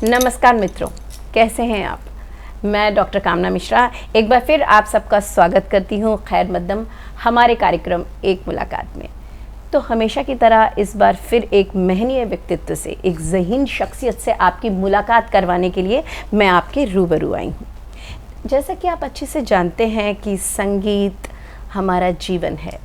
नमस्कार मित्रों, कैसे हैं आप। मैं डॉक्टर कामना मिश्रा एक बार फिर आप सबका स्वागत करती हूँ खैर मकदम हमारे कार्यक्रम एक मुलाकात में। तो हमेशा की तरह इस बार फिर एक महनीय व्यक्तित्व से, एक ज़हीन शख्सियत से आपकी मुलाकात करवाने के लिए मैं आपके रूबरू आई हूँ। जैसा कि आप अच्छे से जानते हैं कि संगीत हमारा जीवन है,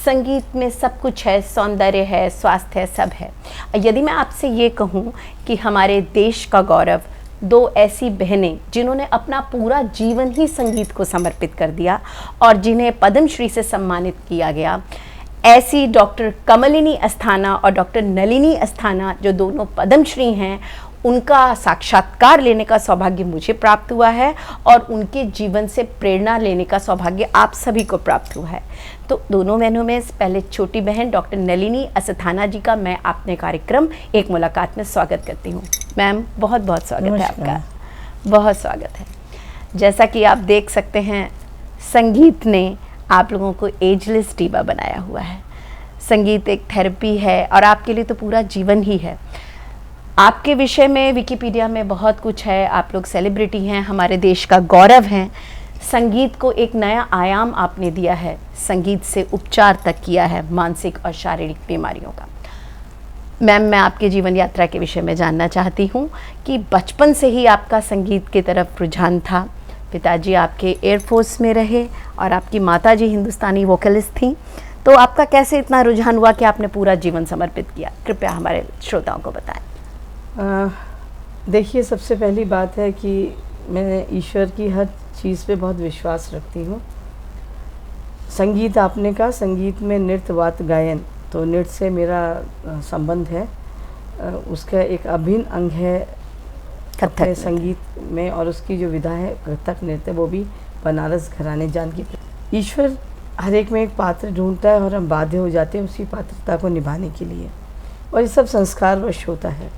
संगीत में सब कुछ है, सौंदर्य है, स्वास्थ्य है, सब है। यदि मैं आपसे ये कहूँ कि हमारे देश का गौरव दो ऐसी बहनें जिन्होंने अपना पूरा जीवन ही संगीत को समर्पित कर दिया और जिन्हें पद्मश्री से सम्मानित किया गया, ऐसी डॉक्टर कमलिनी अस्थाना और डॉक्टर नलिनी अस्थाना जो दोनों पद्मश्री हैं, उनका साक्षात्कार लेने का सौभाग्य मुझे प्राप्त हुआ है और उनके जीवन से प्रेरणा लेने का सौभाग्य आप सभी को प्राप्त हुआ है। तो दोनों बहनों में पहले छोटी बहन डॉक्टर नलिनी अस्थाना जी का मैं अपने कार्यक्रम एक मुलाकात में स्वागत करती हूँ। मैम, बहुत बहुत स्वागत है आपका, बहुत स्वागत है। जैसा कि आप देख सकते हैं, संगीत ने आप लोगों को एजलेस डिवा बनाया हुआ है। संगीत एक थेरेपी है और आपके लिए तो पूरा जीवन ही है। आपके विषय में विकिपीडिया में बहुत कुछ है, आप लोग सेलिब्रिटी हैं, हमारे देश का गौरव हैं। संगीत को एक नया आयाम आपने दिया है, संगीत से उपचार तक किया है मानसिक और शारीरिक बीमारियों का। मैम, मैं आपके जीवन यात्रा के विषय में जानना चाहती हूँ कि बचपन से ही आपका संगीत की तरफ रुझान था। पिताजी आपके एयरफोर्स में रहे और आपकी माताजी हिंदुस्तानी वोकलिस्ट थीं, तो आपका कैसे इतना रुझान हुआ कि आपने पूरा जीवन समर्पित किया? कृपया हमारे श्रोताओं को बताएं। देखिए, सबसे पहली बात है कि मैं ईश्वर की हर चीज़ पे बहुत विश्वास रखती हूँ। संगीत आपने कहा, संगीत में नृत्य वाद्य गायन, तो नृत्य से मेरा संबंध है। उसका एक अभिन्न अंग है कथक संगीत में, और उसकी जो विधा है कथक नृत्य, वो भी बनारस घराने जान की। ईश्वर हर एक में एक पात्र ढूंढता है और हम बाध्य हो जाते हैं उसी पात्रता को निभाने के लिए, और ये सब संस्कारवश होता है।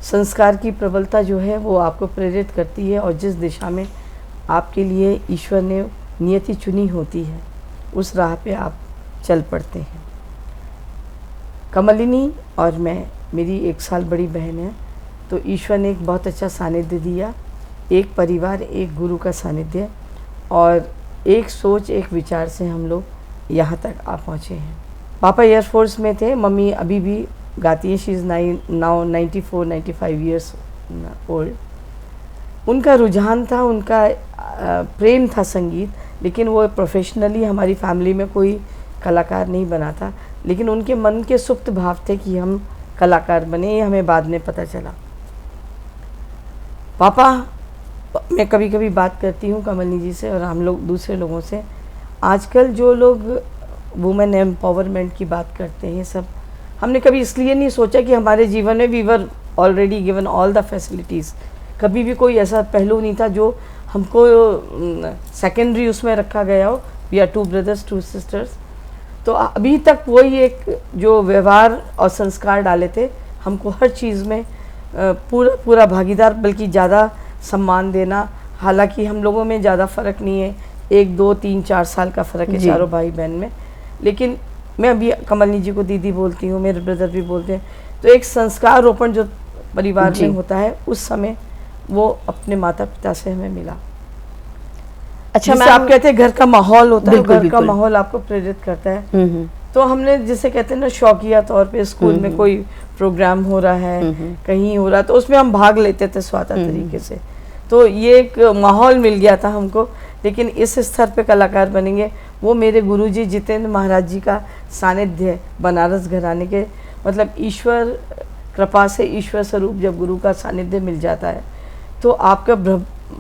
संस्कार की प्रबलता जो है वो आपको प्रेरित करती है, और जिस दिशा में आपके लिए ईश्वर ने नियति चुनी होती है उस राह पे आप चल पड़ते हैं। कमलिनी और मैं, मेरी 1 साल बड़ी बहन है, तो ईश्वर ने एक बहुत अच्छा सानिध्य दिया, एक परिवार, एक गुरु का सानिध्य, और एक सोच, एक विचार से हम लोग यहाँ तक आ पहुँचे हैं। पापा एयरफोर्स में थे, मम्मी अभी भी गाती है, she is now 94-95 years old. उनका रुझान था, उनका प्रेम था संगीत, लेकिन वो प्रोफेशनली हमारी फैमिली में कोई कलाकार नहीं बना था, लेकिन उनके मन के सुप्त भाव थे कि हम कलाकार बने। ये हमें बाद में पता चला। पापा, मैं कभी कभी बात करती हूँ कमलिनी जी से और हम लोग दूसरे लोगों से, आजकल जो लोग वुमेन एम्पावरमेंट की बात करते हैं, सब हमने कभी इसलिए नहीं सोचा कि हमारे जीवन में we were already given all the facilities. कभी भी कोई ऐसा पहलू नहीं था जो हमको सेकेंडरी उसमें रखा गया हो। We are 2 brothers 2 sisters. तो अभी तक वही एक जो व्यवहार और संस्कार डाले थे, हमको हर चीज़ में पूरा भागीदार, बल्कि ज़्यादा सम्मान देना। हालांकि हम लोगों में ज़्यादा फ़र्क नहीं है, 1, 2, 3, 4 साल का फ़र्क है चारों भाई बहन में, लेकिन मैं अभी कमलिनी जी को दीदी बोलती हूँ, मेरे ब्रदर भी बोलते हैं। तो एक संस्कार रोपण जो परिवार में होता है, उस समय वो अपने माता पिता से हमें मिला। अच्छा, मैं आप कहते हैं घर का माहौल होता है, घर का माहौल आपको प्रेरित करता है। तो हमने जिसे कहते हैं ना, शौकिया तौर पे स्कूल में कोई प्रोग्राम हो रहा है, कहीं हो रहा, तो उसमें हम भाग लेते थे स्वाता तरीके से। तो ये एक माहौल मिल गया था हमको। लेकिन इस स्तर पे कलाकार बनेंगे, वो मेरे गुरुजी जितेंद्र महाराज जी का सानिध्य बनारस घराने के, मतलब ईश्वर कृपा से, ईश्वर स्वरूप जब गुरु का सानिध्य मिल जाता है तो आपका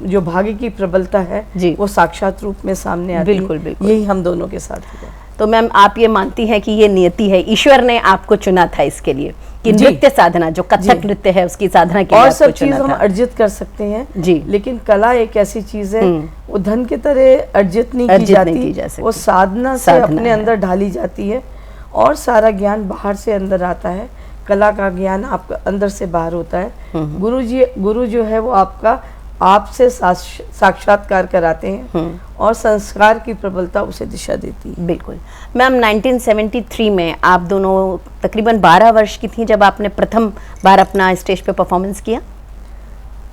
जो भाग्य की प्रबलता है वो साक्षात रूप में सामने आती है। बिल्कुल बिल्कुल, यही हम दोनों के साथ हुआ। तो मैम, आप ये मानती हैं कि ये नियति है, ईश्वर ने आपको चुना था इसके लिए कि नृत्य साधना जो कथक नृत्य है उसकी साधना के लिए? और सब चीज हम अर्जित कर सकते हैं जी, लेकिन कला एक ऐसी चीज है वो धन की तरह अर्जित नहीं की जाती, वो साधना से अपने अंदर ढाली जाती है, और सारा ज्ञान बाहर से अंदर आता है। कला का ज्ञान आपका अंदर से बाहर होता है। गुरु जो है वो आपका आपसे साक्षात्कार कराते हैं और संस्कार की प्रबलता उसे दिशा देती है। बिल्कुल मैम, 1973 में आप दोनों तकरीबन 12 वर्ष की थी जब आपने प्रथम बार अपना स्टेज पे परफॉर्मेंस किया।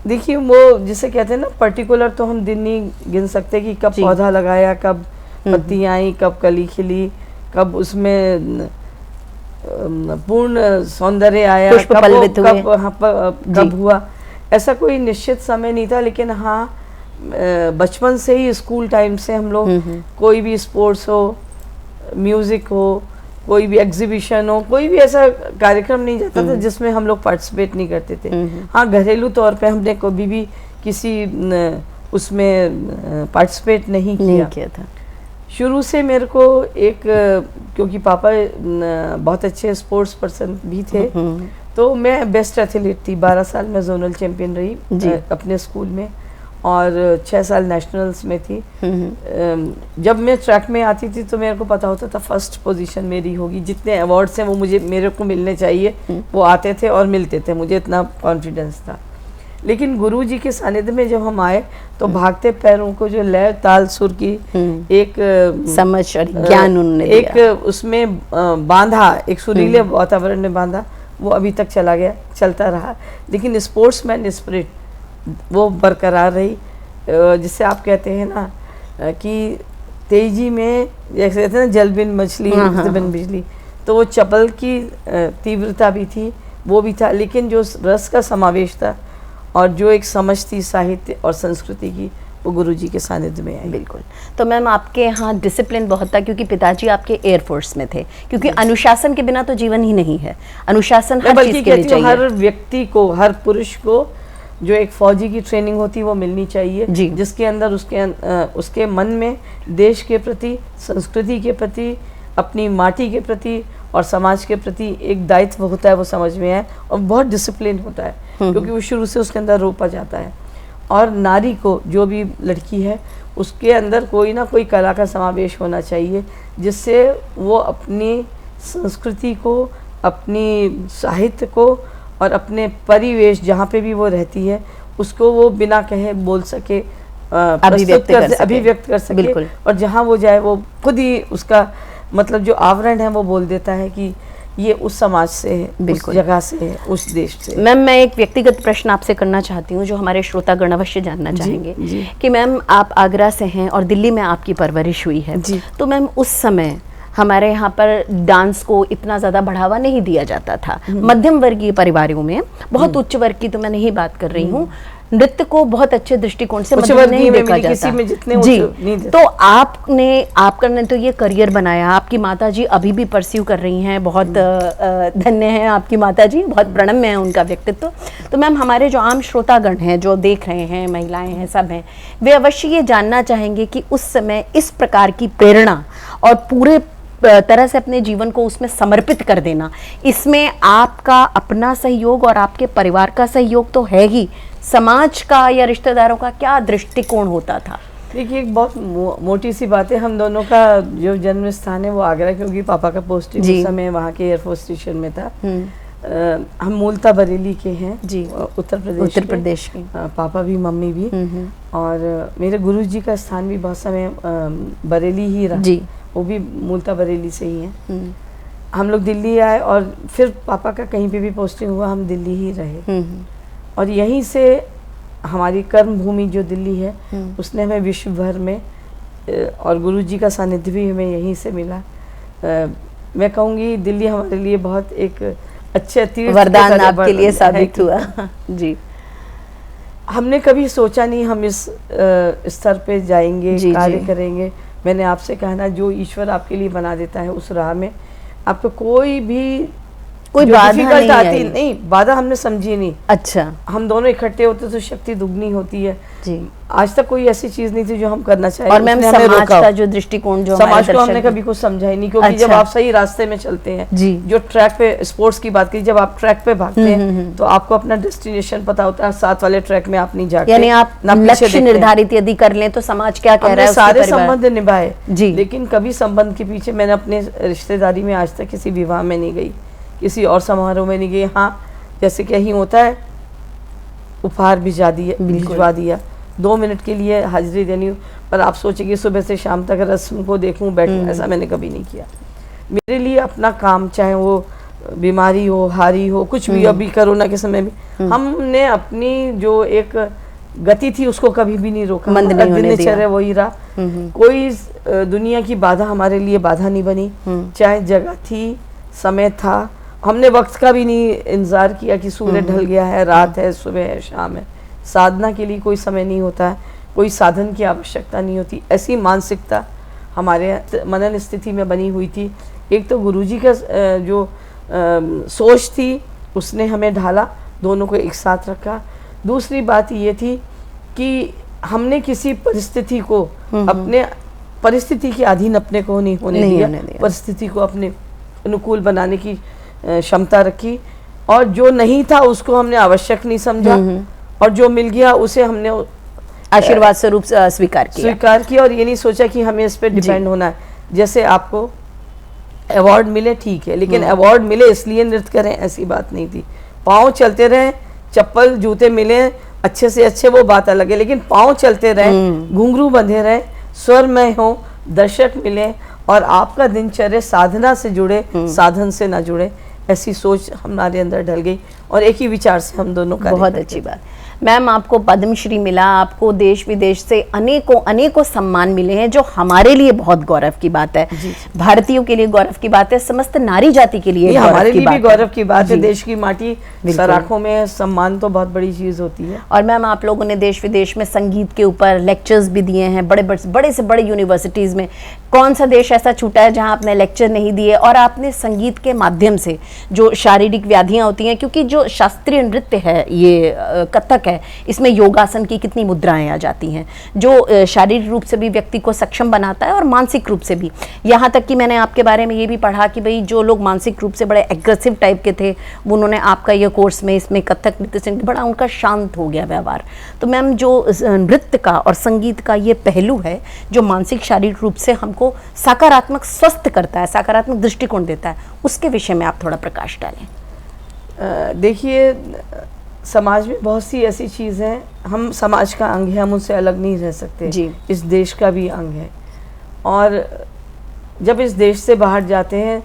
देखिए वो जिसे कहते हैं ना पर्टिकुलर, तो हम दिन नहीं गिन सकते कि कब पौधा लगाया, कब पत्तियां आई, कब कली खिली, कब उसमें पूर्ण सौंदर्य आया, कब हुआ। ऐसा कोई निश्चित समय नहीं था, लेकिन हाँ बचपन से ही स्कूल टाइम से हम लोग कोई भी स्पोर्ट्स हो, म्यूजिक हो, कोई भी एग्जीबिशन हो, कोई भी ऐसा कार्यक्रम नहीं जाता था जिसमें हम लोग पार्टिसिपेट नहीं करते थे। हाँ घरेलू तौर पे हमने कभी भी किसी उसमें पार्टिसिपेट नहीं किया था। शुरू से मेरे को एक, क्योंकि पापा बहुत अच्छे स्पोर्ट्स पर्सन भी थे, तो मैं बेस्ट एथलीट थी। 12 साल में जोनल चैंपियन रही अपने स्कूल में, और 6 साल नेशनल्स में थी। जब मैं ट्रैक में आती थी तो मेरे को पता होता था फर्स्ट पोजीशन मेरी होगी। जितने अवार्ड्स हैं वो मेरे को मिलने चाहिए, वो आते थे और मिलते थे, मुझे इतना कॉन्फिडेंस था। लेकिन गुरुजी के सानिध्य में जब हम आए तो भागते पैरों को जो लय ताल सुर की एक समझ और ज्ञान उन्होंने एक दिया। उसमें बांधा, एक सुरीले वातावरण में बांधा, वो अभी तक चलता रहा। लेकिन स्पोर्ट्समैन स्पिरिट वो बरकरार रही, जिससे आप कहते हैं ना कि तेजी में जैसे कहते हैं ना जल बिन मछली बिन बिजली, तो वो चपल की तीव्रता भी थी, वो भी था, लेकिन जो रस का समावेश था और जो एक समझ थी साहित्य और संस्कृति की, वो गुरुजी के सानिध्य में आई। बिल्कुल। तो मैम आपके यहाँ डिसिप्लिन बहुत था, क्योंकि पिताजी आपके एयरफोर्स में थे, क्योंकि अनुशासन के बिना तो जीवन ही नहीं है। अनुशासन हर चीज के लिए चाहिए। हर व्यक्ति को, हर पुरुष को जो एक फौजी की ट्रेनिंग होती है वो मिलनी चाहिए, जिसके अंदर उसके मन में देश के प्रति, संस्कृति के प्रति, अपनी माटी के प्रति और समाज के प्रति एक दायित्व होता है, वो समझ में आए, और बहुत डिसिप्लिन होता है, क्योंकि वो शुरू से उसके अंदर रोपा जाता है। और नारी को, जो भी लड़की है, उसके अंदर कोई ना कोई कला का समावेश होना चाहिए, जिससे वो अपनी संस्कृति को, अपनी साहित्य को और अपने परिवेश जहाँ पे भी वो रहती है उसको वो बिना कहे बोल सके, अभिव्यक्त कर सके। और जहाँ वो जाए वो खुद ही उसका मतलब जो आवरण है वो बोल देता है कि ये उस समाज से है, उस जगह से है, उस देश से। मैम मैं एक व्यक्तिगत प्रश्न आपसे करना चाहती हूँ, जो हमारे श्रोतागण अवश्य जानना चाहेंगे कि मैम आप आगरा से हैं और दिल्ली में आपकी परवरिश हुई है, तो मैम उस समय हमारे यहाँ पर डांस को इतना ज़्यादा बढ़ावा नहीं दिया जाता था। मध्यम वर्गीय परिवारों में, बहुत उच्च वर्ग की तो मैं नहीं बात कर रही हूँ, नृत्य को बहुत अच्छे दृष्टिकोण से नहीं देखा जाता। जी, तो आपने तो ये करियर बनाया, आपकी माताजी अभी भी परस्यू कर रही हैं, बहुत धन्य हैं आपकी माताजी, बहुत प्रणम्य है उनका व्यक्तित्व। तो मैम हमारे जो आम श्रोतागण हैं, जो देख रहे हैं, महिलाएं हैं, सब हैं, वे अवश्य ये जानना चाहेंगे कि उस समय इस प्रकार की प्रेरणा और पूरे तरह से अपने जीवन को उसमें समर्पित कर देना, इसमें आपका अपना सहयोग और आपके परिवार का सहयोग तो है ही, समाज का या रिश्तेदारों का क्या दृष्टिकोण होता था? देखिए एक बहुत मोटी सी बात है, हम दोनों का जो जन्म स्थान है वो आगरा, क्योंकि पापा का पोस्टिंग उस समय वहाँ के एयरफोर्स स्टेशन में था। हम मूलतः बरेली के हैं जी, उत्तर प्रदेश के। पापा भी मम्मी भी, और मेरे गुरुजी का स्थान भी बहुत समय बरेली ही रहा जी, वो भी मूलतः बरेली से ही हैं। हम लोग दिल्ली आए और फिर पापा का कहीं पे भी पोस्टिंग हुआ, हम दिल्ली ही रहे, और यहीं से हमारी कर्म भूमि जो दिल्ली है उसने हमें विश्व भर में, और गुरुजी का सानिध्य भी हमें यहीं से मिला। मैं कहूँगी दिल्ली हमारे लिए बहुत एक अच्छे तीर्थ वरदान आपके लिए साबित हुआ जी। हमने कभी सोचा नहीं हम इस स्तर पे जाएंगे, कार्य करेंगे। मैंने आपसे कहना, जो ईश्वर आपके लिए बना देता है उस राह में आपको कोई बाधा आती नहीं, बाधा हमने समझी नहीं। अच्छा, हम दोनों इकट्ठे होते तो शक्ति दुगनी होती है जी। आज तक कोई ऐसी चीज नहीं थी जो हम करना चाहिए। और मैम समाज का जो दृष्टिकोण, जो समाज को हमने कभी कुछ समझा ही नहीं, क्योंकि जब आप सही रास्ते में चलते हैं जी, जो ट्रैक पे, स्पोर्ट्स की बात की, जब आप ट्रैक पे भागते हैं तो आपको अपना डेस्टिनेशन पता होता है, साथ वाले ट्रैक में आप नहीं जाते, यानी आप लक्ष्य निर्धारित यदि कर लें तो समाज क्या कह रहा है, सारे संबंध निभाए जी। लेकिन कभी संबंध के पीछे, मैंने अपने रिश्तेदारी में आज तक किसी विवाह में नहीं गई, किसी और समारोह में नहीं गई। हाँ, जैसे कहीं होता है उपहार भिजवा दिया, 2 मिनट के लिए हाजिरी देनी, पर आप सोचेंगे सुबह से शाम तक रस्म को देखूं, बैठूं, ऐसा मैंने कभी नहीं किया। मेरे लिए अपना काम, चाहे वो बीमारी हो, हारी हो, कुछ भी, अभी कोरोना के समय में हमने अपनी जो एक गति थी उसको कभी भी नहीं रोका, मंद नहीं होने दिया। दिनचर्या वही रहा। कोई दुनिया की बाधा हमारे लिए बाधा नहीं बनी, चाहे जगह थी, समय था, हमने वक्त का भी नहीं इंतजार किया कि सूर्य ढल गया है, रात है, सुबह है, शाम है। साधना के लिए कोई समय नहीं होता है, कोई साधन की आवश्यकता नहीं होती। ऐसी मानसिकता हमारे मनन स्थिति में बनी हुई थी। एक तो गुरुजी का जो सोच थी उसने हमें ढाला, दोनों को एक साथ रखा। दूसरी बात ये थी कि हमने किसी परिस्थिति को अपने परिस्थिति के अधीन अपने को नहीं होने दिया, परिस्थिति को अपने अनुकूल बनाने की क्षमता रखी, और जो नहीं था उसको हमने आवश्यक नहीं समझा, और जो मिल गया उसे हमने आशीर्वाद स्वरूप स्वीकार किया, और ये नहीं सोचा कि हमें इस पे डिपेंड होना है। जैसे आपको अवार्ड मिले ठीक है, लेकिन अवार्ड मिले इसलिए नृत्य करें ऐसी बात नहीं थी। पाँव चलते रहे, चप्पल जूते मिले अच्छे से अच्छे, वो बात अलग है, लेकिन पाँव चलते रहे, घुंघरू बंधे रहे, स्वरमय हो, दर्शक मिले, और आपका दिनचर्या साधना से जुड़े, साधन से ना जुड़े, ऐसी सोच हमारे अंदर ढल गई, और एक ही विचार से हम दोनों का। बहुत अच्छी बात। मैम, आपको पद्मश्री मिला, आपको देश विदेश से अनेकों सम्मान मिले हैं, जो हमारे लिए बहुत गौरव की बात है, भारतीयों के लिए गौरव की बात है, समस्त नारी जाति के लिए हमारे लिए भी गौरव की बात है। देश की माटी सराखों में, सम्मान तो बहुत बड़ी चीज होती है। और मैम, आप लोगों ने देश विदेश में संगीत के ऊपर लेक्चर्स भी दिए हैं, बड़े से बड़े यूनिवर्सिटीज में। कौन सा देश ऐसा छूटा है जहां आपने लेक्चर नहीं दिए, और आपने संगीत के माध्यम से जो शारीरिक व्याधियां होती हैं, क्योंकि जो शास्त्रीय नृत्य है, ये कथक है, इसमें योगासन की कितनी मुद्राएं आ जाती हैं, जो शारीरिक रूप से भी व्यक्ति को सक्षम बनाता है और मानसिक रूप से भी। यहाँ तक कि मैंने आपके बारे में ये भी पढ़ा कि भाई जो लोग मानसिक रूप से बड़े एग्रेसिव टाइप के थे, उन्होंने आपका ये कोर्स में इसमें कथक नृत्य से बड़ा उनका शांत हो गया व्यवहार। तो मैम, जो नृत्य का और संगीत का ये पहलू है जो मानसिक शारीरिक रूप से हमको सकारात्मक स्वस्थ करता है, सकारात्मक दृष्टिकोण देता है, उसके विषय में आप थोड़ा प्रकाश डालें। देखिए, समाज में बहुत सी ऐसी चीज़ें हैं, हम समाज का अंग है, हम उनसे अलग नहीं रह सकते जी। इस देश का भी अंग है, और जब इस देश से बाहर जाते हैं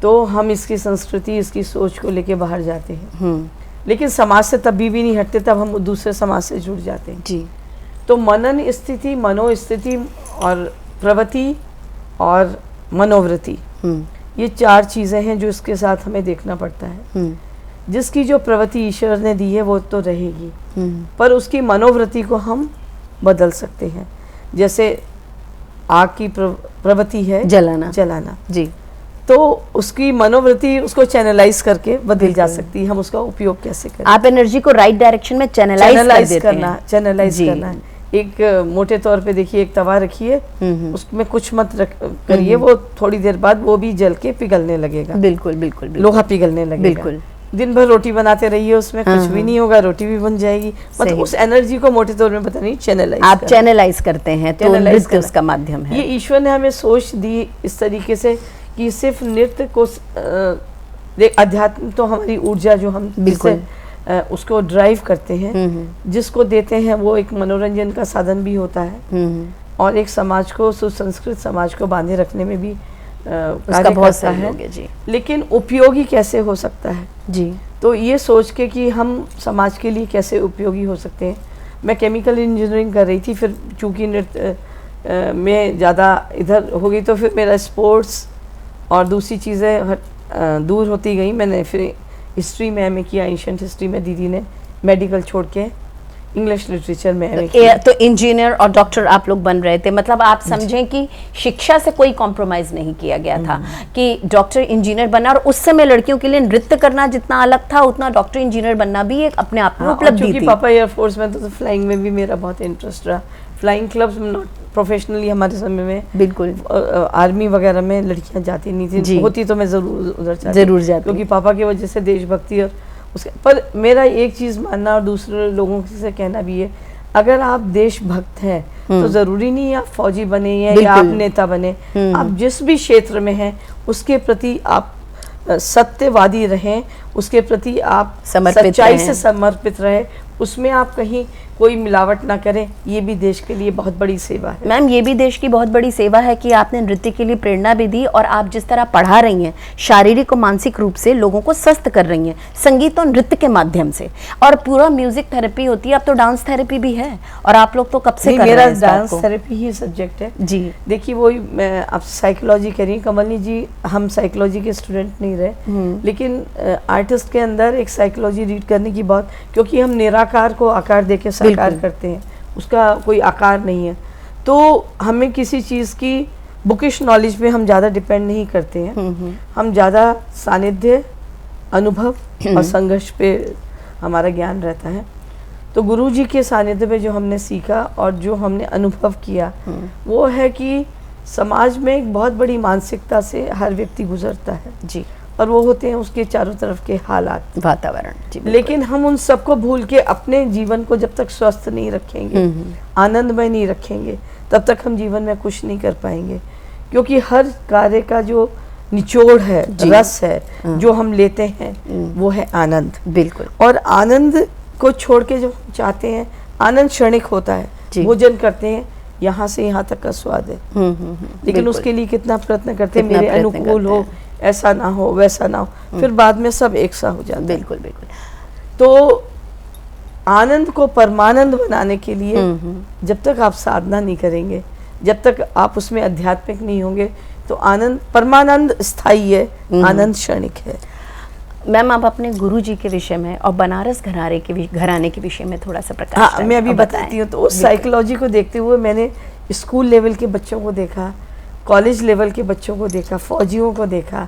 तो हम इसकी संस्कृति, इसकी सोच को लेके बाहर जाते हैं, लेकिन समाज से तब भी नहीं हटते, तब हम दूसरे समाज से जुड़ जाते हैं। जी। तो मनन स्थिति, मनोस्थिति और प्रवृत्ति और मनोवृत्ति, ये चार चीज़ें हैं जो इसके साथ हमें देखना पड़ता है। जिसकी जो प्रवृत्ति ईश्वर ने दी है वो तो रहेगी, पर उसकी मनोवृत्ति को हम बदल सकते हैं। जैसे आग की प्रवृत्ति है जलाना जी, तो उसकी मनोवृत्ति उसको चैनलाइज करके बदल जा सकती है। हम उसका उपयोग कैसे करें? आप एनर्जी को राइट डायरेक्शन में चैनलाइज करना। एक मोटे तौर पे देखिए, एक तवा रखिए, उसमें कुछ मत करिए, वो थोड़ी देर बाद वो भी जल के पिघलने लगेगा। बिल्कुल, लोहा पिघलने लगेगा। बिल्कुल। दिन भर रोटी बनाते रहिए, उसमें कुछ भी नहीं होगा, रोटी भी बन जाएगी। मतलब उस एनर्जी को मोटे तौर में पता नहीं चैनलाइज करते हैं, तो नृत्य उसका माध्यम है। ये ईश्वर ने हमें सोच दी इस तरीके से कि सिर्फ नृत्य को, अध्यात्म तो हमारी ऊर्जा जो हम बिल्कुल उसको ड्राइव करते हैं, जिसको देते हैं, वो एक मनोरंजन का साधन भी होता है, और एक समाज को, सुसंस्कृत समाज को बांधे रखने में भी उसका बहुत सहयोग है। जी। लेकिन उपयोगी कैसे हो सकता है? जी। तो ये सोच के कि हम समाज के लिए कैसे उपयोगी हो सकते हैं। मैं केमिकल इंजीनियरिंग कर रही थी, फिर चूँकि नृत्य में ज़्यादा इधर हो गई, तो फिर मेरा स्पोर्ट्स और दूसरी चीज़ें दूर होती गई। मैंने फिर हिस्ट्री में एमए किया, एंशिएंट हिस्ट्री में। दीदी ने मेडिकल छोड़ के इंग्लिश लिटरेचर में एमए किया। तो इंजीनियर और डॉक्टर आप लोग बन रहे थे, मतलब आप समझें कि शिक्षा से कोई कॉम्प्रोमाइज़ नहीं किया गया था कि डॉक्टर इंजीनियर बनना। और उस समय लड़कियों के लिए नृत्य करना जितना अलग था, उतना डॉक्टर इंजीनियर बनना भी एक अपने आप में उपलब्धि थी। पापा एयरफोर्स में, तो फ्लाइंग में भी मेरा बहुत इंटरेस्ट रहा। फ्लाइंग क्लब्स नॉट प्रोफेशनली हमारे समय में, बिल्कुल आर्मी वगैरह में लड़कियां जाती नहीं थी, होती तो मैं ज़रूर उधर जाती, क्योंकि पापा की वजह से देशभक्ति और उसके। पर मेरा एक चीज़ मानना और दूसरे लोगों से कहना भी है, अगर आप देशभक्त हैं तो ज़रूरी नहीं आप फौजी बने या आप नेता बने, आप जिस भी क्षेत्र में हैं उसके प्रति आप सत्यवादी रहें उसके प्रति आप समर्पित सच्चाई रहें। से समर्पित रहे, उसमें आप कहीं कोई मिलावट ना करें, ये भी देश के लिए बहुत बड़ी सेवा है। मैम, ये भी देश की बहुत बड़ी सेवा है कि आपने नृत्य के लिए प्रेरणा भी दी और आप जिस तरह पढ़ा रही हैं, शारीरिक और मानसिक रूप से लोगों को स्वस्थ कर रही हैं संगीत और नृत्य के माध्यम से। और पूरा म्यूजिक थेरेपी होती है, अब तो डांस थेरेपी भी है, और आप लोग तो कब से कर रहे मेरा हैं इस बात डांस को? थेरेपी ही सब्जेक्ट है जी। देखिए, वही मैं आप साइकोलॉजी कह रही हैं कमलनी जी, हम साइकोलॉजी के स्टूडेंट नहीं रहे, लेकिन आर्टिस्ट के अंदर एक साइकोलॉजी रीड करने की बहुत, क्योंकि हम निराकार को आकार देके साकार बिल्कुल। करते हैं, उसका कोई आकार नहीं है, तो हमें किसी चीज़ की बुकिश नॉलेज पे हम ज़्यादा डिपेंड नहीं करते हैं, हम ज़्यादा सानिध्य, अनुभव और संघर्ष पे हमारा ज्ञान रहता है। तो गुरु जी के सानिध्य में जो हमने सीखा और जो हमने अनुभव किया वो है कि समाज में एक बहुत बड़ी मानसिकता से हर व्यक्ति गुजरता है जी। और वो होते हैं उसके चारों तरफ के हालात, वातावरण। जी, बिल्कुल। लेकिन हम उन सबको भूल के अपने जीवन को जब तक स्वस्थ नहीं रखेंगे, आनंदमय नहीं रखेंगे, तब तक हम जीवन में कुछ नहीं कर पाएंगे। क्योंकि हर कार्य का जो निचोड़ है, रस है, जो हम लेते हैं वो है आनंद। बिल्कुल। और आनंद को छोड़ के जो हम चाहते हैं, आनंद क्षणिक होता है, जी। भोजन करते हैं यहाँ से यहाँ तक का स्वाद है, लेकिन बिल्कुल। उसके लिए कितना प्रयत्न करते हैं, कितना मेरे प्रयत्न अनुकूल करते हो, ऐसा ना हो, वैसा ना हो, फिर बाद में सब एक सा हो जाता है। बिल्कुल बिल्कुल। तो आनंद को परमानंद बनाने के लिए जब तक आप साधना नहीं करेंगे, जब तक आप उसमें आध्यात्मिक नहीं होंगे, तो आनंद, परमानंद स्थायी है, आनंद क्षणिक है। मैम, आप अपने गुरु जी के विषय में और बनारस घराने के विषय में थोड़ा सा प्रकाश हाँ, मैं अभी बताती हूँ। तो उस साइकोलॉजी को देखते हुए मैंने स्कूल लेवल के बच्चों को देखा, कॉलेज लेवल के बच्चों को देखा, फौजियों को देखा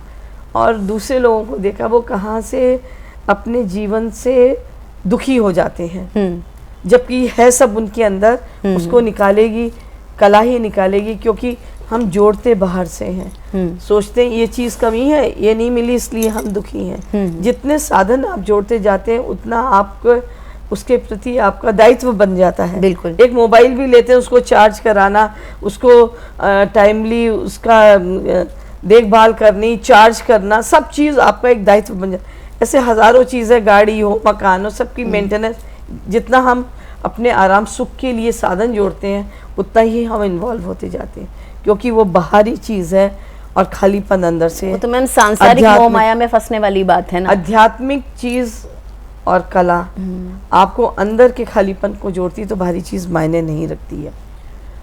और दूसरे लोगों को देखा, वो कहाँ से अपने जीवन से दुखी हो जाते हैं, जबकि है सब उनके अंदर, उसको निकालेगी कला ही निकालेगी, क्योंकि हम जोड़ते बाहर से हैं, सोचते हैं ये चीज़ कमी है, ये नहीं मिली इसलिए हम दुखी हैं। जितने साधन आप जोड़ते जाते हैं उतना आपको उसके प्रति आपका दायित्व बन जाता है। बिल्कुल। एक मोबाइल भी लेते हैं, उसको चार्ज कराना, उसको टाइमली उसका देखभाल करनी, चार्ज करना, सब चीज़ आपका एक दायित्व बन जाता है। ऐसे हज़ारों चीज़ें, गाड़ी हो, मकान हो, सबकी मेंटेनेंस, जितना हम अपने आराम सुख के लिए साधन जोड़ते हैं उतना ही हम इन्वॉल्व होते जाते हैं, क्योंकि वो बाहरी चीज़ है और खालीपन अंदर से। वो तो मैम सांसारिक मोह माया में फंसने वाली बात है ना। आध्यात्मिक चीज़ और कला आपको अंदर के खालीपन को जोड़ती, तो बाहरी चीज़ मायने नहीं रखती है।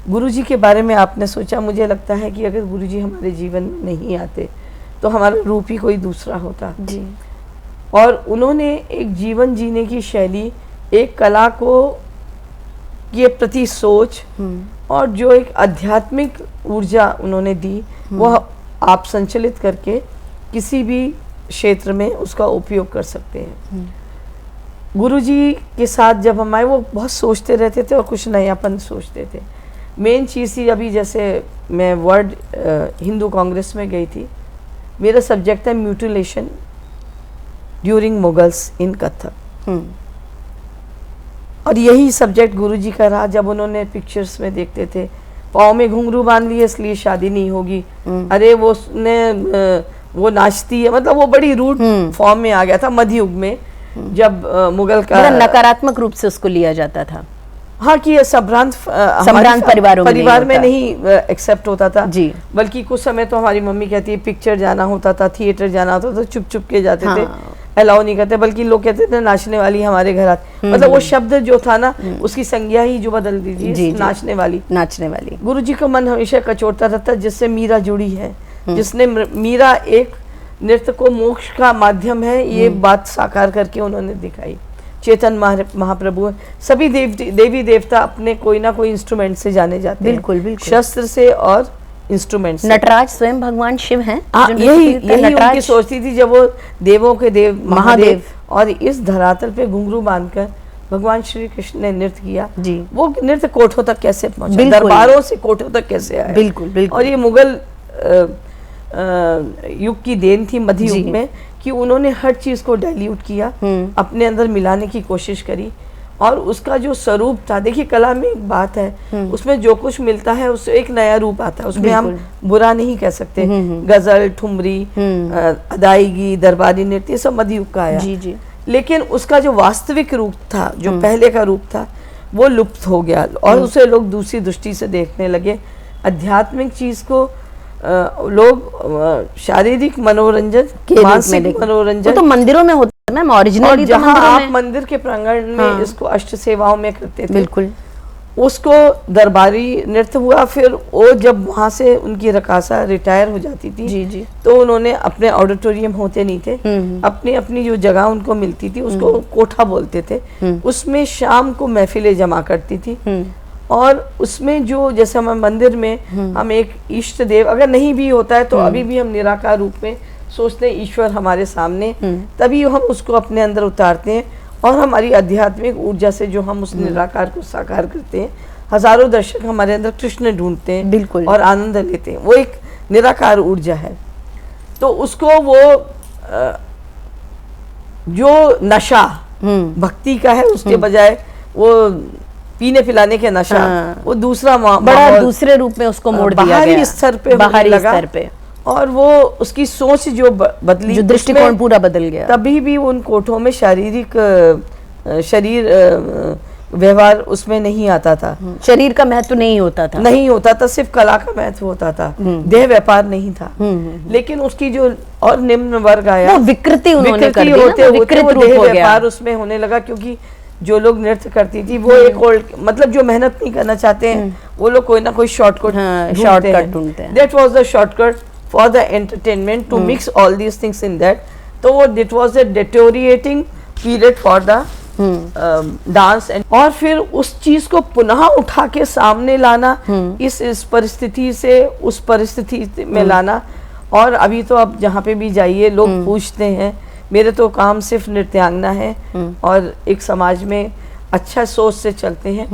गुरुजी के बारे में आपने सोचा, मुझे लगता है कि अगर गुरुजी हमारे जीवन में नहीं आते तो हमारा रूप ही कोई दूसरा होता जी। और उन्होंने एक जीवन जीने की शैली, एक कला को के प्रति सोच और जो एक आध्यात्मिक ऊर्जा उन्होंने दी, वह आप संचलित करके किसी भी क्षेत्र में उसका उपयोग कर सकते हैं। गुरुजी के साथ जब हम आए, वो बहुत सोचते रहते थे और कुछ नयापन सोचते थे। मेन चीज़ थी, अभी जैसे मैं वर्ल्ड हिंदू कांग्रेस में गई थी, मेरा सब्जेक्ट है म्यूटिलेशन ड्यूरिंग मुगल्स इन कथक, और यही सब्जेक्ट गुरुजी का रहा। जब उन्होंने पिक्चर्स में देखते थे, पाँव में घुंघरू बांध लिए इसलिए शादी नहीं होगी, अरे वो नाचती है, मतलब वो बड़ी रूड फॉर्म में आ गया था मध्य युग में, जब मुगल का नकारात्मक रूप से उसको लिया जाता था। हाँ, कि संभ्रांत परिवार में नहीं एक्सेप्ट होता था जी। बल्कि कुछ समय तो हमारी मम्मी कहती है पिक्चर जाना होता था, थिएटर जाना होता था, तो चुप चुप के जाते थे, अलाउ नहीं करते, बल्कि लोग कहते थे नाचने वाली हमारे घर आती, मतलब वो शब्द जो था ना, उसकी संज्ञा ही जो बदल दी थी, नाचने वाली। गुरुजी का मन हमेशा कचोटता रहता, जिससे मीरा जुड़ी है, जिसने मीरा एक नृत्य को मोक्ष का माध्यम है, ये बात साकार करके उन्होंने दिखाई। चेतन महाप्रभु, सभी देवी देवता अपने कोई ना कोई इंस्ट्रूमेंट से जाने जाते हैं, बिल्कुल शस्त्र से और इंस्ट्रूमेंट से। नटराज स्वयं भगवान शिव हैं। यही उनकी सोचती थी, जब वो देवों के देव महादेव और इस धरातल पे घुंघरू बांधकर भगवान श्री कृष्ण ने नृत्य किया जी। वो नृत्य कोठों तक कैसे पहुंचा, दरबारों से कोठों तक कैसे आया, बिल्कुल। और ये मुगल युग की देन थी, मध्य युग में, कि उन्होंने हर चीज को डाइल्यूट किया, अपने अंदर मिलाने की कोशिश करी और उसका जो स्वरूप था, देखिए कला में एक बात है, उसमें जो कुछ मिलता है उससे एक नया रूप आता है, उसमें हम बुरा नहीं कह सकते। गजल, ठुमरी, अदायगी, दरबारी नृत्य, ये सब मध्ययुग का आया। जी जी। लेकिन उसका जो वास्तविक रूप था, जो पहले का रूप था, वो लुप्त हो गया और उसे लोग दूसरी दृष्टि से देखने लगे। आध्यात्मिक चीज को लोग शारीरिक मनोरंजन, मानसिक मनोरंजन, तो मंदिरों में होता है मैम, ओरिजिनली तो जहाँ आप मंदिर के प्रांगण में इसको अष्ट सेवाओं में करते थे, बिल्कुल, उसको दरबारी नृत्य हुआ। फिर वो जब वहाँ से उनकी रकासा रिटायर हो जाती थी, जी जी, तो उन्होंने अपने ऑडिटोरियम होते नहीं थे, अपनी अपनी जो जगह उनको मिलती थी उसको कोठा बोलते थे, उसमें शाम को महफिलें जमा करती थी। और उसमें जो जैसे हम मंदिर में हम एक इष्ट देव अगर नहीं भी होता है तो अभी भी हम निराकार रूप में सोचते हैं ईश्वर हमारे सामने, तभी हम उसको अपने अंदर उतारते हैं और हमारी आध्यात्मिक ऊर्जा से जो हम उस निराकार को साकार करते हैं, हजारों दर्शक हमारे अंदर कृष्ण ढूंढते हैं, बिल्कुल, और आनंद लेते हैं। वो एक निराकार ऊर्जा है। तो उसको वो जो नशा भक्ति का है, उसके बजाय वो पीने पिलाने के नशा, वो दूसरा बड़ा दूसरे रूप में उसको मोड़ दिया गया, बाहरी स्तर पे बाहरी स्तर पे, और वो उसकी सोच जो बदली, जो दृष्टिकोण पूरा बदल गया। तभी भी उन कोठों में शारीरिक शरीर व्यवहार उसमें नहीं आता था, शरीर का महत्व नहीं होता था, नहीं होता था, सिर्फ कला का महत्व होता था, देह व्यापार नहीं था। लेकिन उसकी जो और निम्न वर्ग आया, विकृति उन्होंने कर दी, विकृत देह व्यापार उसमें होने लगा। क्योंकि जो लोग नृत्य करती थी वो एक ओल्ड, मतलब जो मेहनत नहीं करना चाहते हैं वो लोग कोई ना कोई शॉर्टकट ढूंढते हैं। That was the shortcut for the entertainment, to mix all these things in that. तो वो it was a deteriorating period for the dance. और फिर उस चीज को पुनः उठा के सामने लाना, इस परिस्थिति से उस परिस्थिति में लाना। और अभी तो आप जहाँ पे भी जाइए लोग पूछते हैं, मेरे तो काम सिर्फ नृत्यांगना है, और एक समाज में अच्छा सोच से चलते हैं,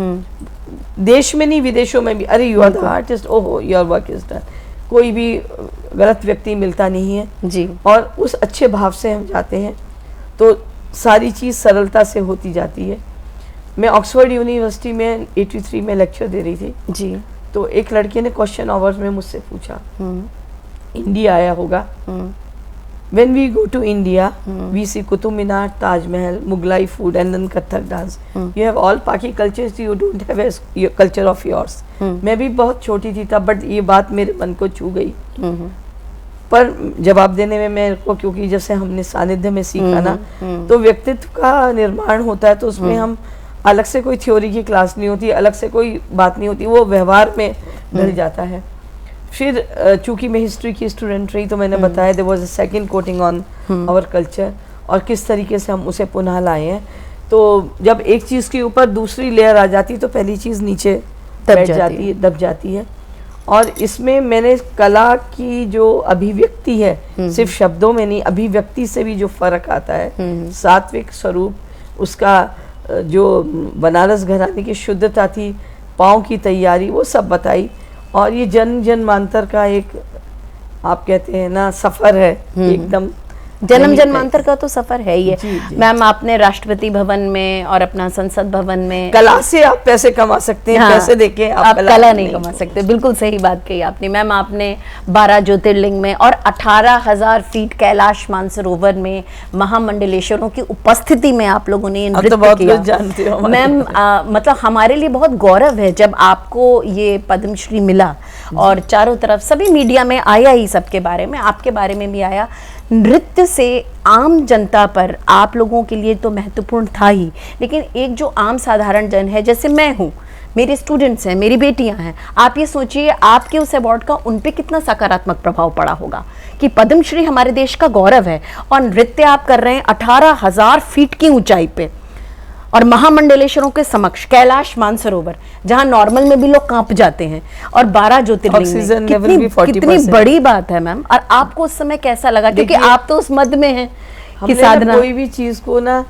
देश में नहीं विदेशों में भी, अरे यू आर द आर्टिस्ट, ओहो योर वर्क इज डन। कोई भी गलत व्यक्ति मिलता नहीं है जी, और उस अच्छे भाव से हम जाते हैं तो सारी चीज़ सरलता से होती जाती है। मैं ऑक्सफोर्ड यूनिवर्सिटी में 83 में लेक्चर दे रही थी जी, तो एक लड़के ने क्वेश्चन आवर्स में मुझसे पूछा, इंडिया आया होगा, when we go to India, we see Qutub Minar, Taj Mahal, Mughlai food and then Kathak dance. You have all Paki cultures, you don't have a culture of yours. मैं भी बहुत छोटी थी तब, बट ये बात मेरे मन को छू गई। पर जवाब देने में मेरे को, क्योंकि जैसे हमने सानिध्य में सीखा ना, तो व्यक्तित्व का निर्माण होता है, तो उसमें हम अलग से कोई थ्योरी की क्लास नहीं होती, अलग से कोई बात नहीं होती, वो व्यवहार में ढल जाता है। फिर चूंकि मैं हिस्ट्री की स्टूडेंट रही तो मैंने बताया there was a second coating on our culture, और किस तरीके से हम उसे पुनः लाए हैं। तो जब एक चीज़ के ऊपर दूसरी लेयर आ जाती है तो पहली चीज़ नीचे बैठ जाती है, दब जाती है। और इसमें मैंने कला की जो अभिव्यक्ति है, सिर्फ शब्दों में नहीं, अभिव्यक्ति से भी जो फर्क आता है, सात्विक स्वरूप, उसका जो बनारस घराने की शुद्धता थी, पाँव की तैयारी, वो सब बताई। और ये जन्मांतर का एक, आप कहते हैं ना, सफर है, एकदम जन्म जन्मांतर का तो सफर है ही है। मैम, आपने राष्ट्रपति भवन में और अपना संसद भवन में, कला से आप पैसे कमा सकते हैं, पैसे देके आप कला नहीं कमा सकते। बिल्कुल सही बात कही आपने। मैम, आपने 12 ज्योतिर्लिंग में और 18,000 फीट कैलाश मानसरोवर में महामंडलेश्वरों की उपस्थिति में आप लोगों ने नृत्य किया। मैम, मतलब हमारे लिए बहुत गौरव है जब आपको ये पद्मश्री मिला, और चारों तरफ सभी मीडिया में आया ही, सबके बारे में, आपके बारे में भी आया। नृत्य से आम जनता पर आप लोगों के लिए तो महत्वपूर्ण था ही, लेकिन एक जो आम साधारण जन है, जैसे मैं हूँ, मेरे स्टूडेंट्स हैं, मेरी बेटियां हैं, आप ये सोचिए आपके उस अवार्ड का उन पे कितना सकारात्मक प्रभाव पड़ा होगा कि पद्मश्री हमारे देश का गौरव है, और नृत्य आप कर रहे हैं 18,000 फीट की ऊंचाई पे, और महामंडलेश्वरों के समक्ष कैलाश मानसरोवर, जहां नॉर्मल में भी लोग कांप जाते हैं, और 12 ज्योतिर्लिंग में, कितनी बड़ी बात है मैम। और आपको उस समय कैसा लगा, क्योंकि आप तो उस मध्य में हैं कि साधना, कोई भी चीज को ना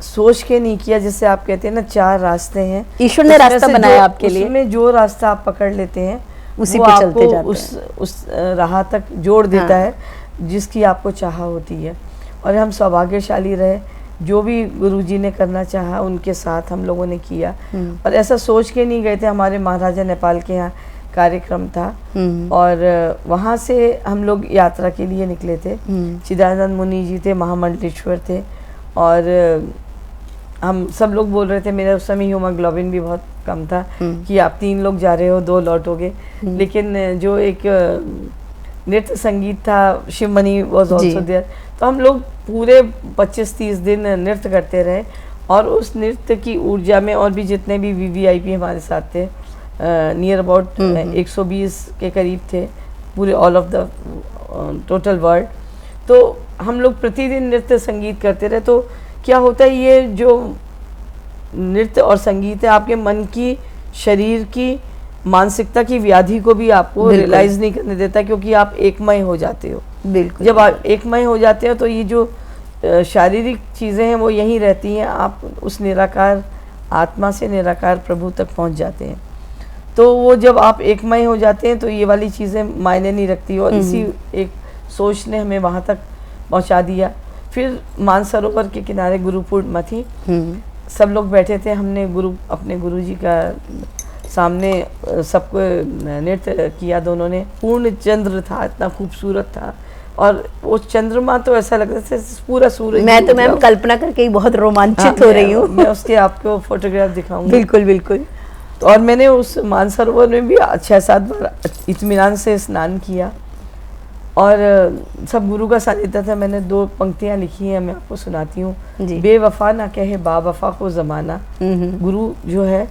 सोच के नहीं किया, जैसे आप कहते हैं ना 4 रास्ते हैं, ईश्वर ने रास्ता बनाया आपके लिए, उसमें जो रास्ता आप पकड़ लेते हैं उसी पे चलते जाते हैं, उस राह तक जोड़ देता है जिसकी आपको चाह होती है। और हम सौभाग्यशाली रहे जो भी गुरुजी ने करना चाहा उनके साथ हम लोगों ने किया। और ऐसा सोच के नहीं गए थे, हमारे महाराजा नेपाल के यहाँ कार्यक्रम था और वहाँ से हम लोग यात्रा के लिए निकले थे। चिदानंद मुनि जी थे, महामंडलेश्वर थे और हम सब लोग बोल रहे थे, मेरा उस समय हीमोग्लोबिन भी बहुत कम था कि आप 3 लोग जा रहे हो 2 लौटोगे। लेकिन जो एक नृत्य संगीत था, शिवमणि वाज आल्सो देयर, तो हम लोग पूरे 25-30 दिन नृत्य करते रहे और उस नृत्य की ऊर्जा में और भी जितने भी वीवीआईपी हमारे साथ थे, नियर अबाउट 120 के करीब थे पूरे all of the total world. तो हम लोग प्रतिदिन नृत्य संगीत करते रहे। तो क्या होता है, ये जो नृत्य और संगीत है आपके मन की, शरीर की, मानसिकता की व्याधि को भी आपको रियलाइज नहीं करने देता, क्योंकि आप एकमय हो जाते हो। बिल्कुल, जब आप एकमय हो जाते हो तो ये जो शारीरिक चीज़ें हैं वो यहीं रहती हैं, आप उस निराकार आत्मा से निराकार प्रभु तक पहुंच जाते हैं। तो वो जब आप एकमय हो जाते हैं तो ये वाली चीज़ें मायने नहीं रखती। और इसी एक सोच ने हमें वहाँ तक पहुँचा दिया। फिर मानसरोवर के किनारे गुरु पूर्णिमा थी, सब लोग बैठे थे, हमने अपने गुरुजी का सामने सबको नृत्य किया दोनों ने। पूर्ण चंद्र था, इतना खूबसूरत था और वो चंद्रमा तो ऐसा लग रहा था पूरा सूरज। मैं तो मैम कल्पना करके ही बहुत रोमांचित हो रही हूँ। मैं उसके आपको फोटोग्राफ दिखाऊंगी। बिल्कुल बिल्कुल। तो और मैंने उस मानसरोवर में भी 6-7 बार इत्मीनान से स्नान किया और सब गुरु का सानिध्य था। मैंने 2 पंक्तियां लिखी हैं, मैं आपको सुनाती हूँ। बेवफा ना कहे बावफा को ज़माना। गुरु जो है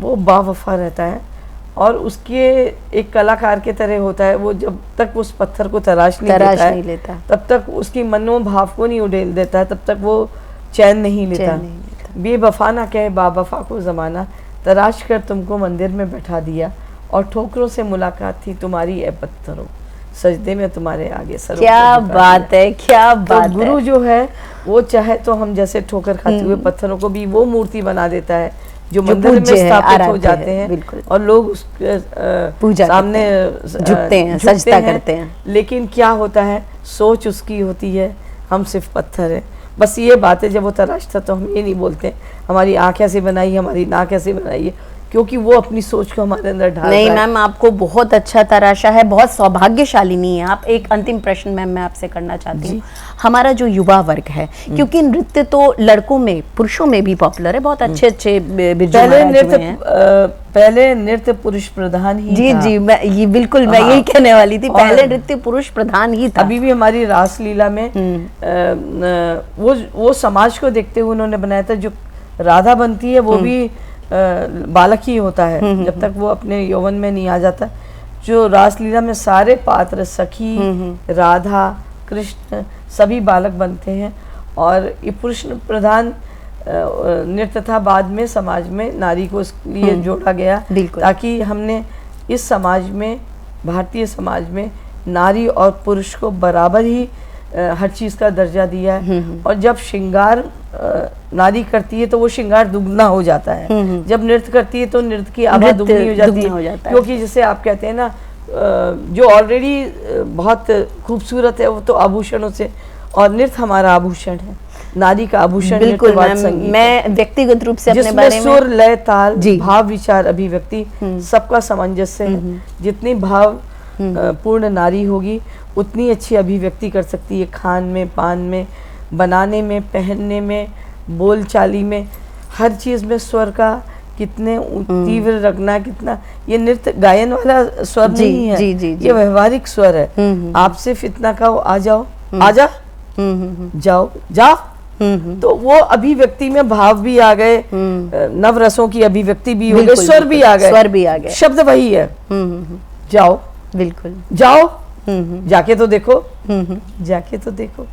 वो बावफा रहता है और उसके एक कलाकार के तरह होता है। वो जब तक उस पत्थर को तराश नहीं लेता तब तक उसकी मनोभाव को नहीं उड़ेल देता, तब तक वो चैन नहीं लेता। बेवफा ना कहे बावफा को ज़माना, तराश कर तुमको मंदिर में बैठा दिया और ठोकरों से मुलाकात थी तुम्हारी ए पत्थरों, सजदे में तुम्हारे आगे सर। क्या बात है, क्या बात है। गुरु जो है वो चाहे तो हम जैसे ठोकर खाते हुए पत्थरों को भी वो मूर्ति बना देता है जो मंदिर में स्थापित हो जाते हैं और लोग उसके सामने झुकते हैं, सजदा करते हैं। लेकिन क्या होता है, सोच उसकी होती है, हम सिर्फ पत्थर हैं। बस ये बात है, जब वो तराशता तो हम ये नहीं बोलते हमारी आँख ऐसे बनाई, हमारी नाक ऐसे बनाई है, क्योंकि वो अपनी सोच को हमारे अंदर ढाल रहा है। नहीं मैम, आपको बहुत अच्छा तराशा है, बहुत सौभाग्यशालिनी है आप। एक अंतिम प्रश्न मैम मैं आपसे करना चाहती हूँ। हमारा जो युवा वर्ग है, क्योंकि नृत्य तो लड़कों में पुरुषों में भी पॉपुलर है, बहुत अच्छे पहले नृत्य पुरुष प्रधान ही था। जी, मैं ये बिल्कुल मैं यही कहने वाली थी, पहले नृत्य पुरुष प्रधान ही था। अभी भी हमारी रासलीला में वो समाज को देखते हुए उन्होंने बनाया था। जो राधा बनती है वो भी बालक ही होता है जब तक वो अपने यौवन में नहीं आ जाता। जो रासलीला में सारे पात्र सखी, राधा, कृष्ण सभी बालक बनते हैं और ये पुरुष प्रधान नृत्य था। बाद में समाज में नारी को इसलिए जोड़ा गया ताकि हमने इस समाज में, भारतीय समाज में नारी और पुरुष को बराबर ही हर चीज़ का दर्जा दिया है। और जब श्रृंगार नारी करती है तो वो श्रृंगार दुगना हो जाता है, जब नृत्य करती है तो नृत्य की आभा दुगनी हो जाती है। क्योंकि जैसे आप कहते हैं ना, जो ऑलरेडी बहुत खूबसूरत है वो तो आभूषणों से, और नृत्य हमारा आभूषण है, नारी का आभूषण। बिल्कुल मैं व्यक्तिगत रूप से अपने बारे में सुर, लय, ताल, भाव, विचार, अभिव्यक्ति सबका सामंजस्य है। जितनी भाव पूर्ण नारी होगी उतनी अच्छी अभिव्यक्ति कर सकती है, खान में, पान में, बनाने में, पहनने में, बोलचाली में, हर चीज़ में स्वर का कितने तीव्र रखना, कितना। ये नृत्य गायन वाला स्वर नहीं है, ये व्यवहारिक स्वर है। आप सिर्फ इतना कहो आ जाओ, आ जा, जाओ, जाओ, तो वो अभिव्यक्ति में भाव भी आ गए, नव रसों की अभिव्यक्ति भी हो गई, स्वर भी आ गए, शब्द वही है, जाओ, बिल्कुल जाओ, जाके तो देखो, जाके तो देखो।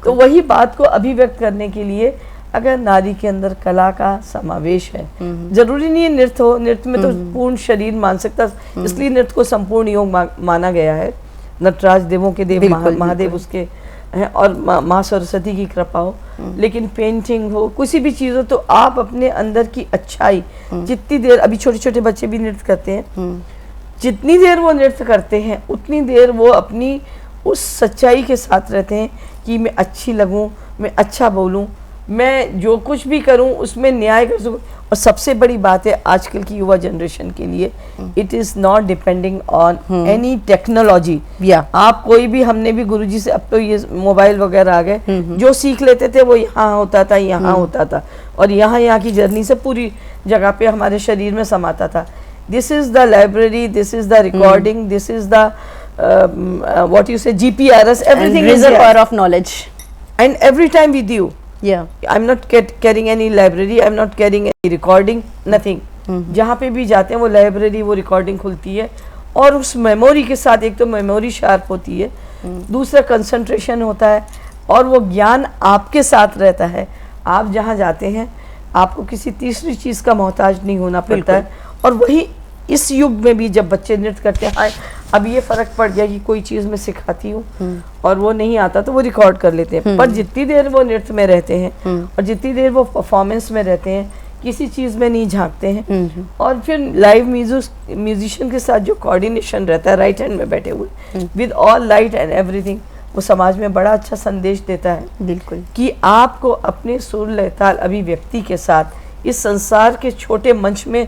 तो वही बात को अभिव्यक्त करने के लिए अगर नारी के अंदर कला का समावेश है, जरूरी नहीं है नृत्य हो, नृत्य में तो पूर्ण शरीर, मानसिकता, इसलिए नृत्य को संपूर्ण योग माना गया है। नटराज देवों के देव महादेव उसके हैं और माँ सरस्वती की कृपा हो। लेकिन पेंटिंग हो, किसी भी चीज़ हो, तो आप अपने अंदर की अच्छाई जितनी देर, अभी छोटे छोटे बच्चे भी नृत्य करते हैं, जितनी देर वो नृत्य करते हैं उतनी देर वो अपनी उस सच्चाई के साथ रहते हैं कि मैं अच्छी लगूं, मैं अच्छा बोलूं, मैं जो कुछ भी करूं उसमें न्याय कर सकूं। और सबसे बड़ी बात है आजकल की युवा जनरेशन के लिए, it is not depending on any technology. आप कोई भी, हमने भी गुरुजी से, अब तो ये मोबाइल वगैरह आ गए, जो सीख लेते थे वो यहाँ होता था, यहाँ होता था, और यहाँ की जर्नी से पूरी जगह पे हमारे शरीर में समाता था। This is the library, this is the recording, this is the what you say, GPRS, everything is reservoir of knowledge, and every time with you. I'm not carrying any library, I'm not carrying any recording, nothing. जहाँ पे भी जाते हैं वो library, वो recording खुलती है, और उस मेमोरी के साथ एक तो मेमोरी शार्प होती है, दूसरा कंसंट्रेशन होता है, और वो ज्ञान आपके साथ रहता है। आप जहाँ जाते हैं आपको किसी तीसरी चीज़ का मोहताज नहीं होना पड़ता है। और वही इस युग में भी जब बच्चे नृत्य करते हैं, अब ये फ़र्क पड़ गया कि कोई चीज़ मैं सिखाती हूँ और वो नहीं आता तो वो रिकॉर्ड कर लेते हैं, पर जितनी देर वो नृत्य में रहते हैं और जितनी देर वो परफॉर्मेंस में रहते हैं, किसी चीज़ में नहीं झांकते हैं। और फिर लाइव म्यूजिशियन के साथ जो कोऑर्डिनेशन रहता है, राइट हैंड में बैठे हुए with all light and everything, वो समाज में बड़ा अच्छा संदेश देता है। बिल्कुल, कि आपको अपने सुर लय ताल अभिव्यक्ति के साथ इस संसार के छोटे मंच में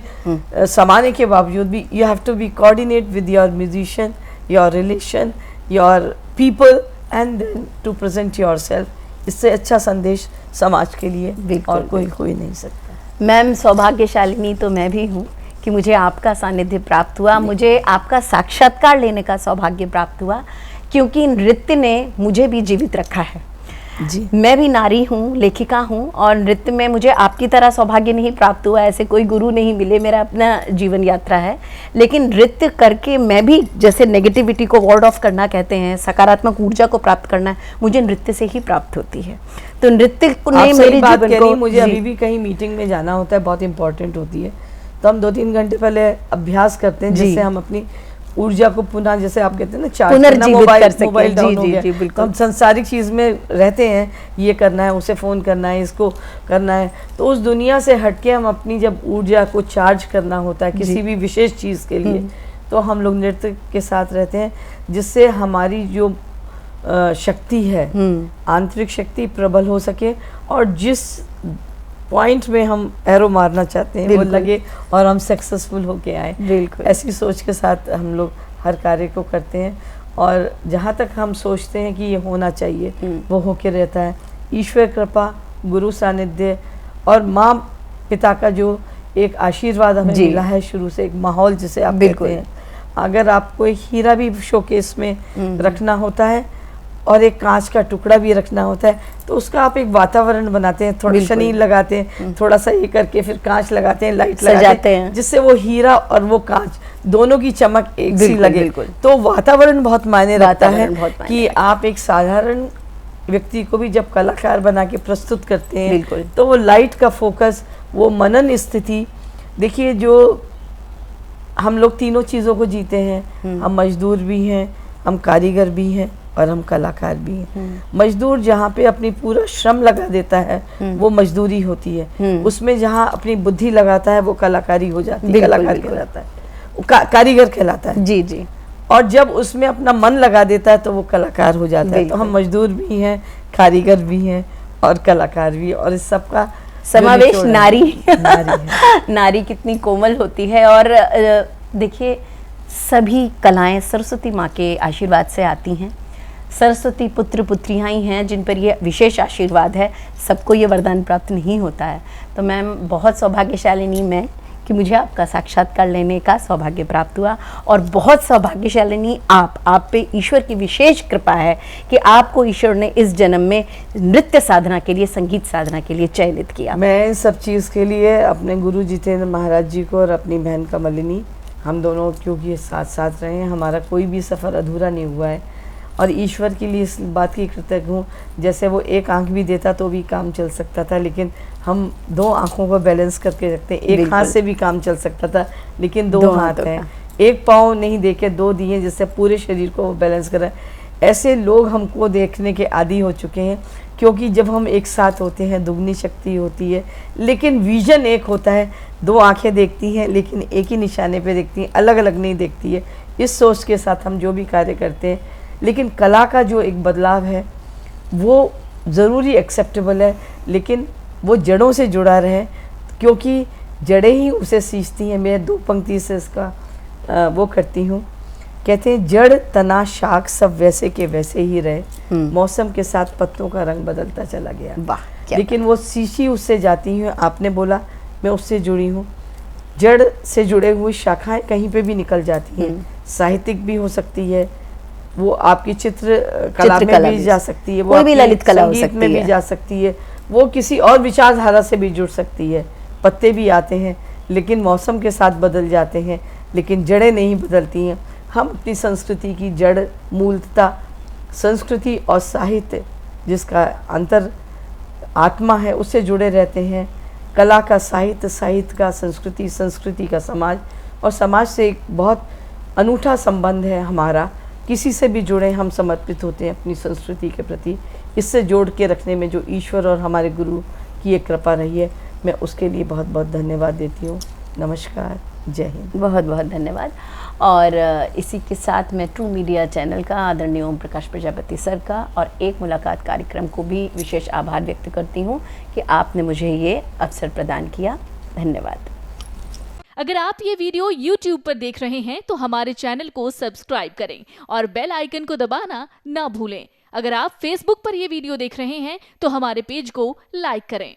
समाने के बावजूद भी you have to be coordinate with your musician, your relation, your people, and then to present yourself. इससे अच्छा संदेश समाज के लिए और कोई नहीं सकता। मैम, सौभाग्यशालिनी तो मैं भी हूँ कि मुझे आपका सानिध्य प्राप्त हुआ, मुझे आपका साक्षात्कार लेने का सौभाग्य प्राप्त हुआ, क्योंकि नृत्य ने मुझे भी जीवित रखा है जी। मैं भी नारी हूँ, लेखिका हूँ, और नृत्य में मुझे आपकी तरह सौभाग्य नहीं प्राप्त हुआ, ऐसे कोई गुरु नहीं मिले, मेरा अपना जीवन यात्रा है। लेकिन नृत्य करके मैं भी, जैसे नेगेटिविटी को वार्ड ऑफ करना कहते हैं, सकारात्मक ऊर्जा को प्राप्त करना है, मुझे नृत्य से ही प्राप्त होती है। तो नृत्य ने मेरे जीवन को, मुझे अभी भी कहीं मीटिंग में जाना होता है, बहुत इंपॉर्टेंट होती है, तो हम 2-3 घंटे पहले अभ्यास करते हैं, जिससे हम अपनी ऊर्जा को पुनः, जैसे आप कहते हैं ना, चार्ज करना, मोबाइल डाउन हो गया, तो हम संसारिक चीज़ में रहते हैं, ये करना है, उसे फ़ोन करना है, इसको करना है, तो उस दुनिया से हटके हम अपनी जब ऊर्जा को चार्ज करना होता है किसी भी विशेष चीज़ के लिए, तो हम लोग नृत्य के साथ रहते हैं, जिससे हमारी जो शक्ति है, आंतरिक शक्ति प्रबल हो सके, और जिस पॉइंट में हम एरो मारना चाहते हैं वो लगे और हम सक्सेसफुल होके आए। बिल्कुल, ऐसी सोच के साथ हम लोग हर कार्य को करते हैं, और जहाँ तक हम सोचते हैं कि ये होना चाहिए वो होके रहता है। ईश्वर कृपा, गुरु सानिध्य और माँ पिता का जो एक आशीर्वाद हमें मिला है शुरू से, एक माहौल जिसे आप कहते हैं। अगर आपको एक हीरा भी शोकेस में रखना होता है और एक कांच का टुकड़ा भी रखना होता है, तो उसका आप एक वातावरण बनाते हैं, थोड़ी शनील लगाते हैं, थोड़ा सा ये करके फिर कांच लगाते हैं, लाइट लगाते हैं, जिससे वो हीरा और वो कांच दोनों की चमक एक सी लगे। तो वातावरण बहुत मायने रखता है कि आप एक साधारण व्यक्ति को भी जब कलाकार बना के प्रस्तुत करते हैं, तो वो लाइट का फोकस, वो मनन स्थिति, देखिए जो हम लोग तीनों चीज़ों को जीते हैं, हम मजदूर भी हैं, हम कारीगर भी हैं और हम कलाकार भी हैं। मजदूर जहाँ पे अपनी पूरा श्रम लगा देता है वो मजदूरी होती है, उसमें जहाँ अपनी बुद्धि लगाता है वो कलाकारी हो जाती है, कलाकार कहलाता है, कारीगर कहलाता है। जी जी। और जब उसमें अपना मन लगा देता है तो वो कलाकार हो जाता है। तो हम मजदूर भी हैं, कारीगर भी हैं और कलाकार भी, और इस सब का समावेश नारी नारी कितनी कोमल होती है। और देखिए, सभी कलाएं सरस्वती माँ के आशीर्वाद से आती हैं। सरस्वती पुत्र पुत्रियाँ ही हैं जिन पर ये विशेष आशीर्वाद है, सबको ये वरदान प्राप्त नहीं होता है। तो मैम, बहुत सौभाग्यशालिनी मैं कि मुझे आपका साक्षात्कार लेने का सौभाग्य प्राप्त हुआ, और बहुत सौभाग्यशालिनी आप पे ईश्वर की विशेष कृपा है कि आपको ईश्वर ने इस जन्म में नृत्य साधना के लिए, संगीत साधना के लिए चयनित किया। मैं इन सब चीज़ के लिए अपने गुरु जितेंद्र महाराज जी को और अपनी बहन कमलिनी, हम दोनों क्योंकि साथ साथ रहे हैं, हमारा कोई भी सफ़र अधूरा नहीं हुआ है, और ईश्वर के लिए इस बात की कृतज्ञ हूँ। जैसे वो एक आंख भी देता तो भी काम चल सकता था, लेकिन हम 2 आंखों को बैलेंस करके रखते हैं। एक हाथ से भी काम चल सकता था, लेकिन 2 हाथ हैं, एक पाँव नहीं देके 2 दिए, जिससे पूरे शरीर को बैलेंस करा। ऐसे लोग हमको देखने के आदी हो चुके हैं, क्योंकि जब हम एक साथ होते हैं दुगनी शक्ति होती है, लेकिन विजन एक होता है। 2 आंखें देखती हैं लेकिन एक ही निशाने पे देखती हैं, अलग अलग नहीं देखती है। इस सोच के साथ हम जो भी कार्य करते हैं, लेकिन कला का जो एक बदलाव है वो ज़रूरी एक्सेप्टेबल है, लेकिन वो जड़ों से जुड़ा रहे, क्योंकि जड़ें ही उसे सींचती हैं। मैं 2 पंक्ति से इसका वो करती हूँ। कहते हैं जड़ तना शाख सब वैसे के वैसे ही रहे, मौसम के साथ पत्तों का रंग बदलता चला गया। वाह, लेकिन वो सींची उससे जाती हैं। आपने बोला मैं उससे जुड़ी हूँ। जड़ से जुड़े हुए शाखाएं कहीं पे भी निकल जाती हैं, साहित्यिक भी हो सकती है, वो आपकी चित्र कला में भी जा सकती है, वो कोई भी ललित कला हो संगीत सकती में भी है। जा सकती है, वो किसी और विचारधारा से भी जुड़ सकती है। पत्ते भी आते हैं लेकिन मौसम के साथ बदल जाते हैं, लेकिन जड़ें नहीं बदलती हैं। हम अपनी संस्कृति की जड़ मूलतः संस्कृति और साहित्य, जिसका अंतर आत्मा है, उससे जुड़े रहते हैं। कला का साहित्य, साहित्य का संस्कृति, संस्कृति का समाज, और समाज से एक बहुत अनूठा संबंध है हमारा। किसी से भी जुड़े हम समर्पित होते हैं अपनी संस्कृति के प्रति। इससे जोड़ के रखने में जो ईश्वर और हमारे गुरु की एक कृपा रही है, मैं उसके लिए बहुत बहुत धन्यवाद देती हूँ। नमस्कार, जय हिंद। बहुत बहुत धन्यवाद। और इसी के साथ मैं ट्रू मीडिया चैनल का, आदरणीय ओम प्रकाश प्रजापति सर का और एक मुलाकात कार्यक्रम को भी विशेष आभार व्यक्त करती हूँ कि आपने मुझे ये अवसर प्रदान किया। धन्यवाद। अगर आप ये वीडियो YouTube पर देख रहे हैं तो हमारे चैनल को सब्सक्राइब करें और बेल आइकन को दबाना ना भूलें। अगर आप Facebook पर ये वीडियो देख रहे हैं तो हमारे पेज को लाइक करें।